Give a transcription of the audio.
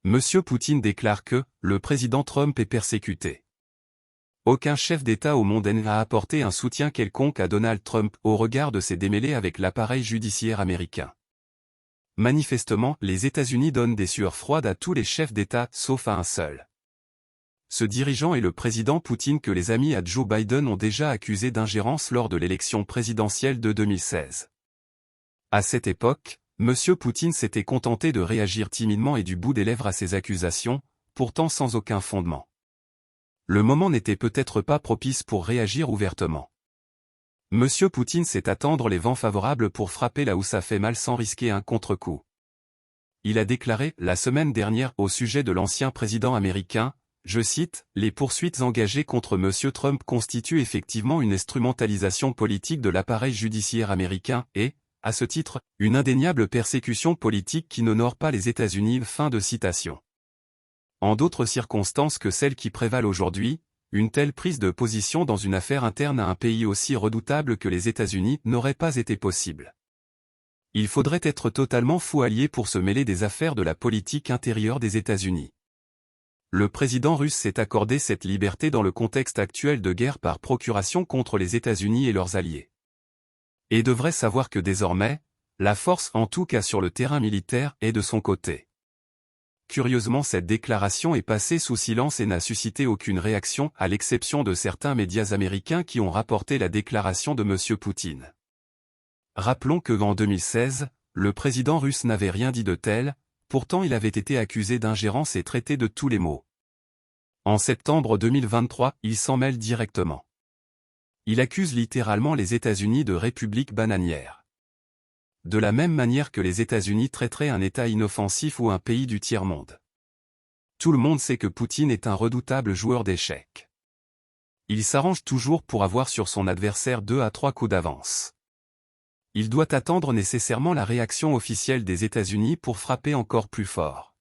Monsieur Poutine déclare que le président Trump est persécuté. Aucun chef d'État au monde n'a apporté un soutien quelconque à Donald Trump au regard de ses démêlés avec l'appareil judiciaire américain. Manifestement, les États-Unis donnent des sueurs froides à tous les chefs d'État sauf à un seul. Ce dirigeant est le président Poutine que les amis à Joe Biden ont déjà accusé d'ingérence lors de l'élection présidentielle de 2016. À cette époque, M. Poutine s'était contenté de réagir timidement et du bout des lèvres à ces accusations, pourtant sans aucun fondement. Le moment n'était peut-être pas propice pour réagir ouvertement. M. Poutine sait attendre les vents favorables pour frapper là où ça fait mal sans risquer un contre-coup. Il a déclaré, la semaine dernière, au sujet de l'ancien président américain, je cite, « Les poursuites engagées contre M. Trump constituent effectivement une instrumentalisation politique de l'appareil judiciaire américain et, à ce titre, une indéniable persécution politique qui n'honore pas les États-Unis. » Fin de citation. En d'autres circonstances que celles qui prévalent aujourd'hui, une telle prise de position dans une affaire interne à un pays aussi redoutable que les États-Unis n'aurait pas été possible. Il faudrait être totalement fou allié pour se mêler des affaires de la politique intérieure des États-Unis. Le président russe s'est accordé cette liberté dans le contexte actuel de guerre par procuration contre les États-Unis et leurs alliés. Et devrait savoir que désormais, la force en tout cas sur le terrain militaire est de son côté. Curieusement, cette déclaration est passée sous silence et n'a suscité aucune réaction à l'exception de certains médias américains qui ont rapporté la déclaration de M. Poutine. Rappelons que en 2016, le président russe n'avait rien dit de tel, pourtant il avait été accusé d'ingérence et traité de tous les maux. En septembre 2023, il s'en mêle directement. Il accuse littéralement les États-Unis de république bananière. De la même manière que les États-Unis traiteraient un État inoffensif ou un pays du tiers-monde. Tout le monde sait que Poutine est un redoutable joueur d'échecs. Il s'arrange toujours pour avoir sur son adversaire 2 à 3 coups d'avance. Il doit attendre nécessairement la réaction officielle des États-Unis pour frapper encore plus fort.